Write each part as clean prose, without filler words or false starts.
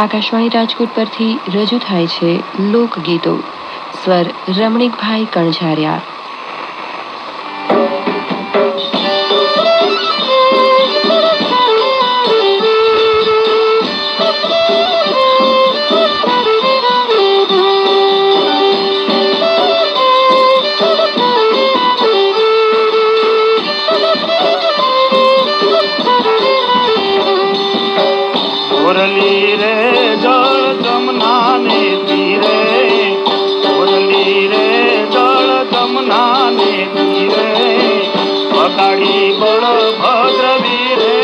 આકાશવાણી રાજકોટ પરથી રજૂ થાય છે લોકગીતો. સ્વર રમણીકભાઈ કણઝારિયા. મુરલી રે જળ જમના ને તીરે, મુરલી રે જળ જમના ને તીરે, વગાડી બળભદ્ર વીરે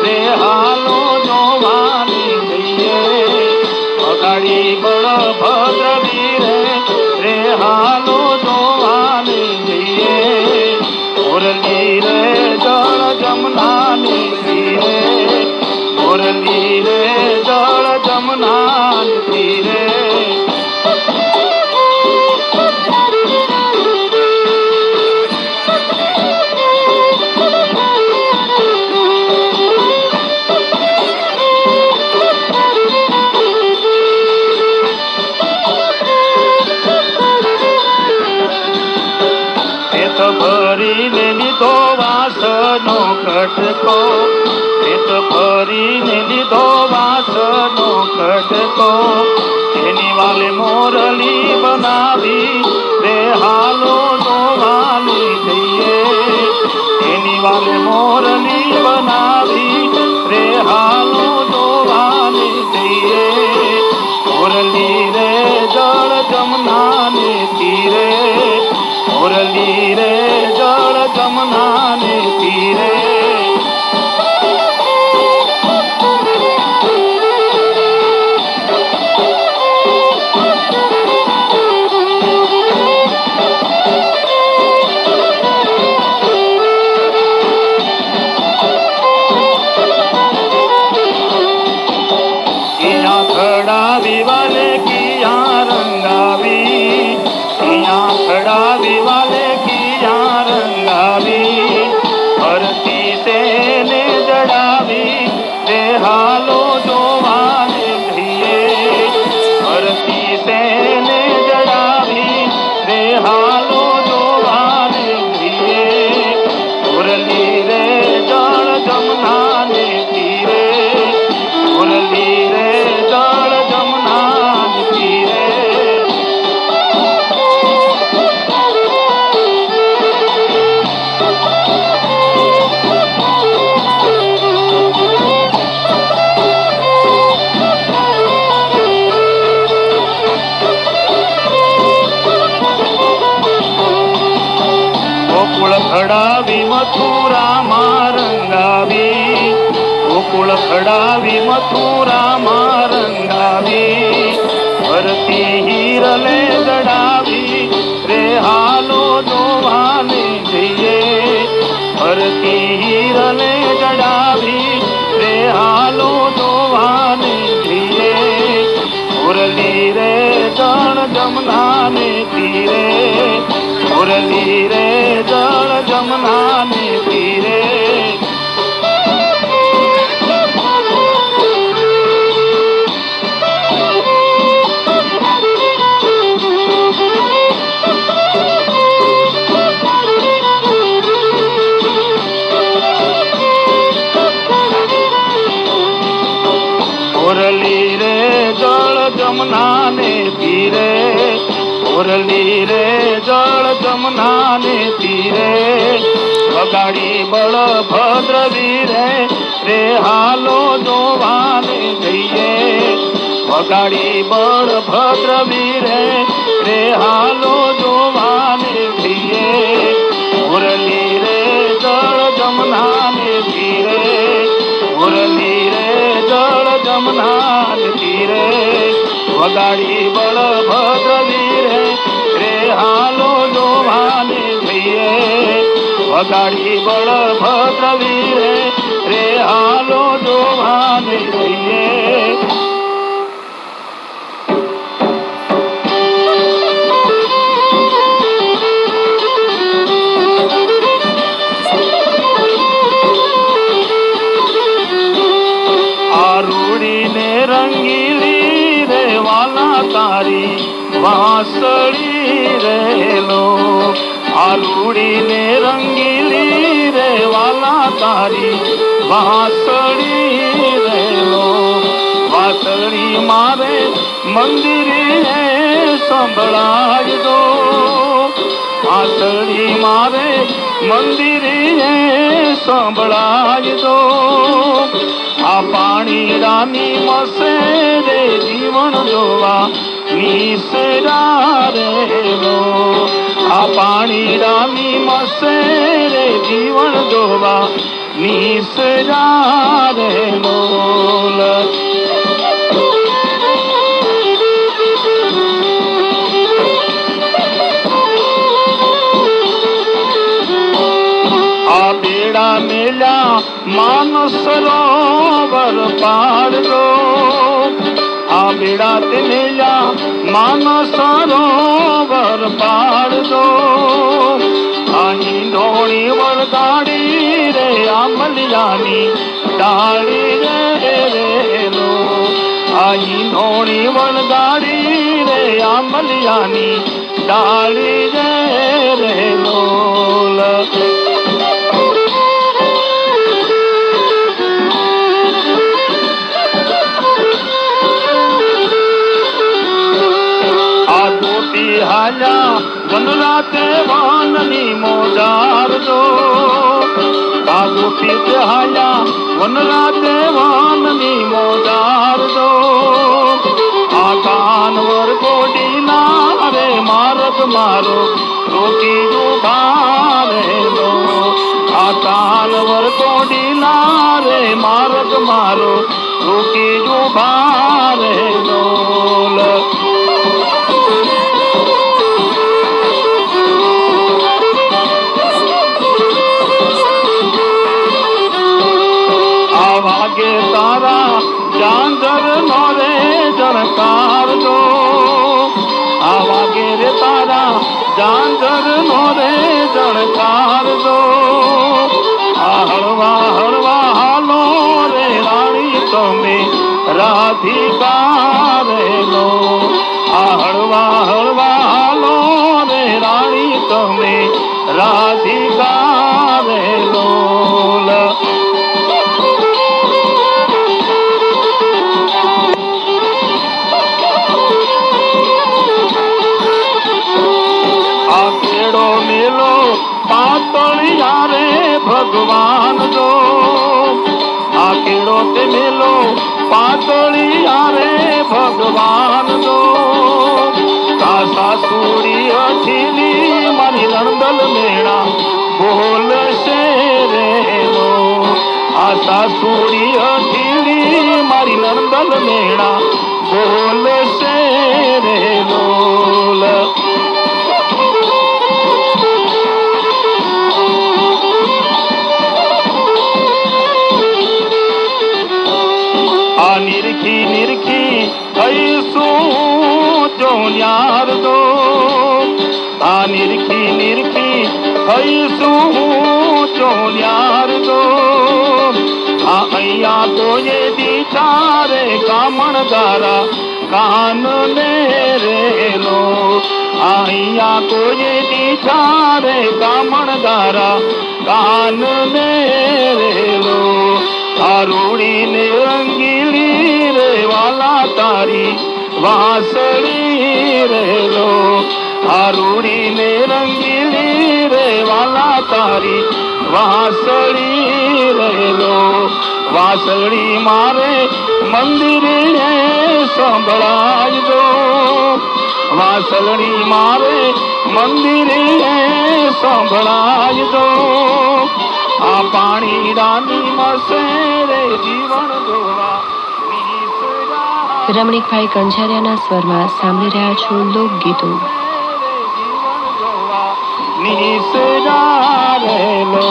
રે હાલો જોવાની જઈએ, વગાડી બળભદ્ર વીરે રે હાલો જોવાની જઈએ, મુરલી રે જળ જમના ને તીરે, મુરલી રે જળ જમના તીરે. પેટ ભરીને લીધો વાસનો કટકો, પેટ ભરીને લીધો વાસનો કટકો, એની વાલે મોરલી બનાવી રે હાલો જોવાની જઈએ, એની વાલે મોરલી બનાવી રે હાલો જોવાની જઈએ, મોરલી રે જળ જમના ને તીરે, મુરલી રે જળ જમના ને તીરે. ખડાવી વાલે કિયા રંગાવી, કિયા ખડાવી વાલે કિયા રંગાવી, હરતી તેને જડાવી રે હાલો જોવાને જઈએ, હરતી તેને જડાવી રે હાલો જોવાને જઈએ, મુરલી રે જળ જમના ને તીરે, મુરલી રે જળ જમના ને તીરે. ગોકુળ ખડાવી મથુરામાં રંગાવી, ગોકુળ ખડાવી મથુરામાં રંગાવી, ભરતી હિરલે જડાવી રે હાલો જોવાને જઈએ, ભરતી હિરલે જડાવી રે હાલો જોવાને જઈએ, મુરલી રે જળ જમના ને તીરે, મુરલી રે જળ જમના ને તીરે. મુરલી રે જળ જમના ને તીરે, મુરલી રે જળ જમના ને તીરે, વગાડી બળભદ્ર વીરે રે હાલો જોવાને જઈએ, વગાડી બળભદ્ર વીરે રે હાલો જોવાને જઈએ, મુરલી રે જળ જમના ને તીરે, મુરલી રે જળ જમના ને તીરે, વગાડી બળભદ્ર વીરે રે હાલો જોવાને જઈએ, વગાડી બળભદ્ર વીરે રે હાલો જોવાને જઈએ. આરૂડીને રંગી તારી વાંસળી રેલો આલુડી ને રંગીલી રે વાલા તારી વાંસળી રેલો વાંસળી મારે મંદિરે સંભળાવજો વાંસળી મારે મંદિરે સંભળાવજો આ પાણીડાની મસે રે જીવન જોવા નિસરા રેલો આ પાણીડાની મસે રે જીવન જોવા નિસરા રેલો આ બેડા મેલ્યા માનસ સરોવર પાડજો આ બેડા તે મેલ્યા માનસ સરોવર પાડજો અહીં ધોણી વળગાડી રે આંબલિયાની ડાળી રેલો અહીં ધોણી વળગાડી રે આંબલિયાની ડાળી રેલો હાલ્યા વનરાતે વાનની મોજારજો આ ગોપી તે હાલ્યા વનરાતે વાનની મોજારજો આ કાનવર કોડીના રે મારગ મારો રોકી ઉભા રેલો આ કાનવર કોડીના રે મારગ મારો રોકી ઉભા રેલો વાગે તારા ચાંદર નો રે જણકાર દો આ વાગે રે તારા ચાંદર નો રે જણકાર દો આ હળવા હળવા હાલો રે રાણી તમે રાધિકા રેલો આ હળવા હળવા હાલો રે રાણી તમે રાધિકા રેલો મેલો પાતળિયા રે ભગવાન જો આ કેળો તે મેલો પાતળિયા રે ભગવાન જો કાસા સુડી અઠીલી મારી નંદલ મેળા બોલશે રેલો આ સાસુડી અઠીલી મારી નંદલ મેળા બોલશે રેલો નિરખી નિરખી થઈશું જો ન્યાર દો આ નિરખી નિરખી થઈશું જો ન્યાર દો આ અહીંયા તો એ દીઠા રે કામણ ગારા કાન ને રેલો અહીંયા તો એ દીઠા રે કામણ ગારા કાન ને રેલો આરૂડી ને રંગીલી રે વાલા તારી વાંસળી રેલો આરૂડી ને રંગીલી રે વાલા તારી વાંસળી રેલો વાંસળી મારે મંદિરે સંભળાવજો વાંસળી મારે મંદિરે સંભળાવજો આ પાણીડાની મસે રે જીવન જોવા રમણીકભાઈ કણઝારિયાના સ્વરમાં સાંભળી રહ્યા છો લોકગીતો. નિસરા રહેલો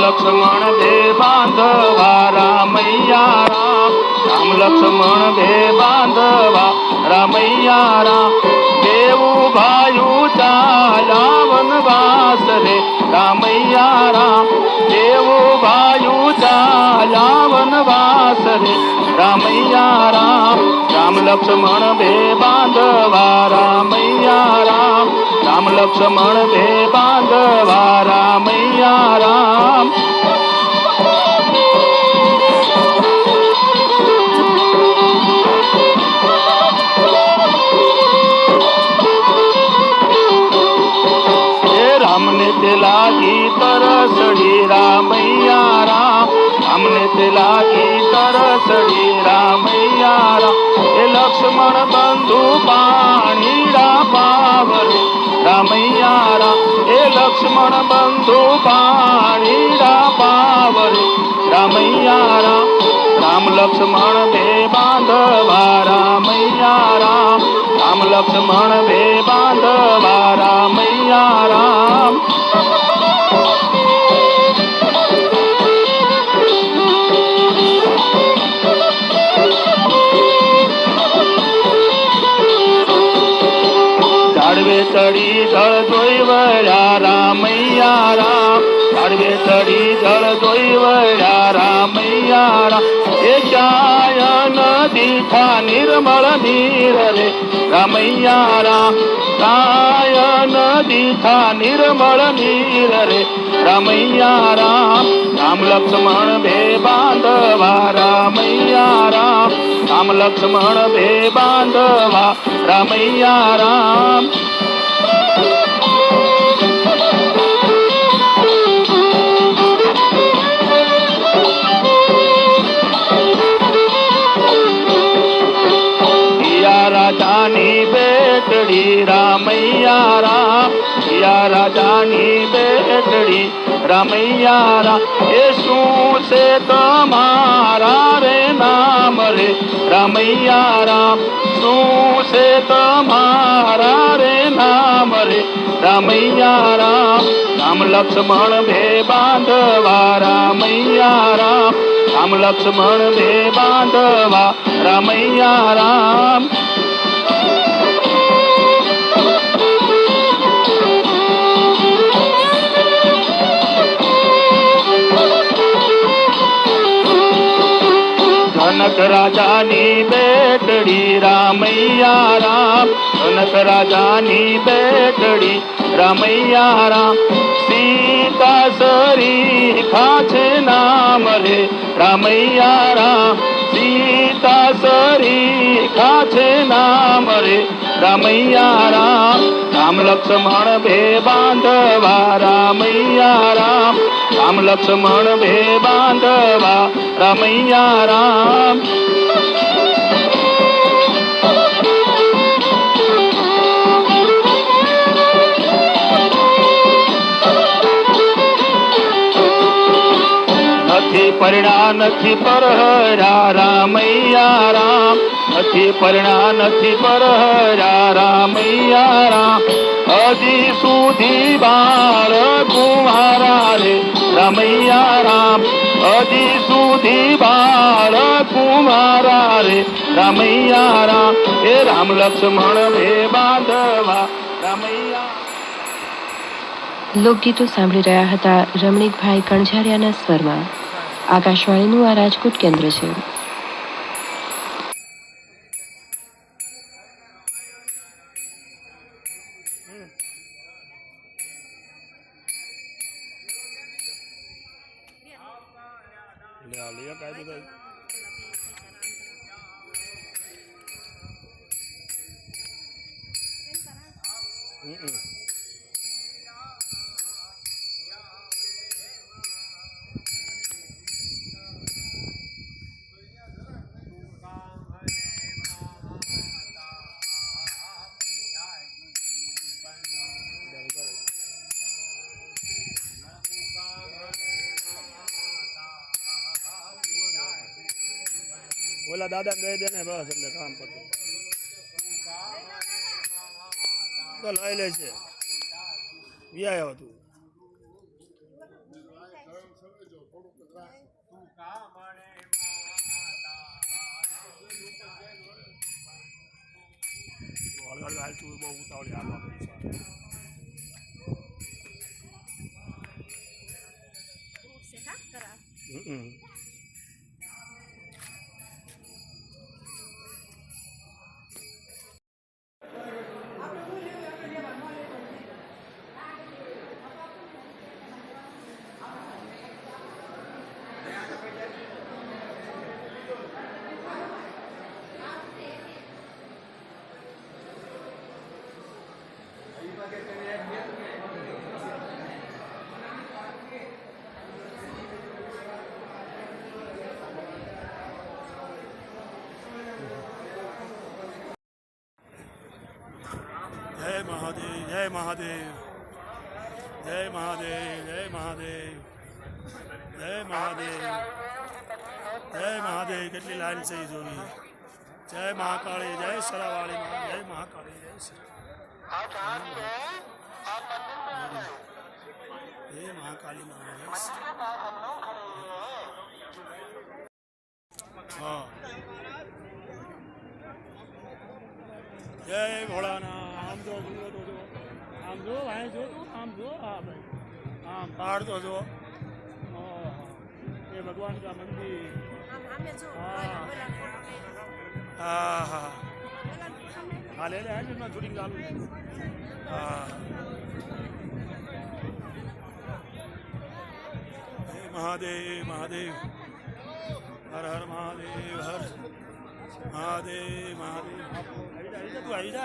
લક્ષ્મણ બે બાંધવા રામૈયા રામ રામ લક્ષ્મણ બે બાંધવા રામૈયા રામ દેવું ભાયું ચાલ્યા વનવાસ રે રામૈયા રામ દેવું ભાયું ચાલ્યા વનવાસ રે રામૈયા રામ રામ લક્ષ્મણ બે બાંધવા રામૈયા રામ રામ લક્ષ્મણ બે બાંધવા રામૈયા રામ રામને તે લાગી તરસડી રામૈયા રામ રામને તે લાગી તરસડી રામૈયા રામ એ લક્ષ્મણ બંધુ પાણીડા પાવરે રામૈયા રામ એ લક્ષ્મણ બંધુ પાણીડા પાવરે રામૈયા રામ રામ લક્ષ્મણ બે બાંધવા રામૈયા રામ રામ લક્ષ્મણ બે બાંધવા રામૈયા રામ ઝાડવે ચડી જળ જોઈ વળ્યા રામૈયા રામ ઝાડવે ચડી જળ જોઈ વળ્યા રામૈયા રામ એ ક્યાંય નદી થા નિર્મળ નીર રે રામૈયા રામ કાય નદી થા નિર્મળ નીર રે રામૈયા રામ રામ લક્ષ્મણ બે બાંધવા રામૈયા રામ રામ લક્ષ્મણ બે બાંધવા રામૈયા રામ રાજાની બેટડી રામૈયા રામ યા રાજાની બેટડી રામૈયા રામ એ શું છે તમારા રે નામ રે રામૈયા રામ શું છે તમારા રે નામ રે રામૈયા રામ રામ લક્ષ્મણ બે બાંધવા રામૈયા રામ રામ લક્ષ્મણ બે બાંધવા રામૈયા રામ જનક રાજાની બેટડી રામૈયા રામ જનક રાજાની બેટડી રામૈયા રામ સીતા સરી ખાછે નામ રે રામૈયા રામ સીતા સરી ખાછે નામ રે રામૈયા રામ રામ લક્ષ્મણ બે બાંધવા રામૈયા રામ રામ લક્ષ્મણ બે બાંધવા રામૈયા રામ નથી પરણા નથી પરહરા રામૈયા રામ નથી પરણા નથી પરહરા રામૈયા રામ હજી સુધી બાળ કુંવારા રે રામૈયા રામ હજી સુધી બાળ કુંવારા રે રામૈયા રામ એ રામ લક્ષ્મણ બે બાંધવા રામૈયા લોકગીતો સાંભળી રહ્યા હતા રમણીકભાઈ કણઝારિયાના સ્વરમાં. આકાશવાણીનું આ રાજકોટ કેન્દ્ર છે. ઓલા દાદા દઈ દે ને બસ એટલે કામ પતું તો લઈ લે છે વ્યાય હતું હળવે હાલતું બહુ ઉતાવળી હાલવા પડી છે. જય મહાદેવ, જય મહાદેવ, જય મહાદેવ, જય મહાદેવ, જય મહાદેવ, જય મહાદેવ. કેટલી લાઈન છે એ જોવી. જય મહાકાળી, જય સરાવાળી માં, જય મહાકાળી, જય જય મહાકાળી માં. હા, જય ભોળાનાથ. આમ જો જુઓ તો જો, આમ જો, અહીં જો તું, આમ જો, હા ભાઈ, આમ પહાડ તો જો. એ ભગવાન કા મંદિર. હા હા હા, ले ले आज मैं थोड़ी चालू. हाँ, महादेव महादेव, हर हर महादेव, हर महादेव महादेव. तू आई जा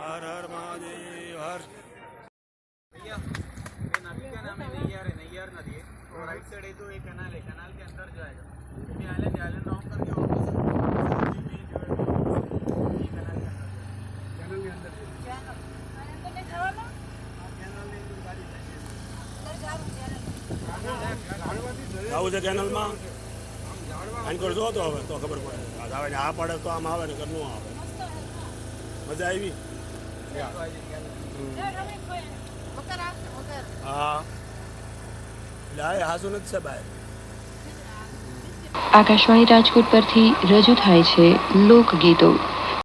हर हर महादेव, हर. भैया ये नदी का नाम है नैयार है, नैयार नदी है. और राइट साइड है तो एक कैनाल है, कैनाल के अंदर जाएगा. ये आइलैंड नाम करके और આવું છે કેનલમાં. આંકર જો તો હવે તો ખબર પડે. આવે ને આ પડે તો આમ આવે ને કે ન આવે. મજા આવી. હા, એટલે આ હાસુ નથી છે ભાઈ. આકાશવાણી રાજકોટ પરથી રજૂ થાય છે લોકગીતો.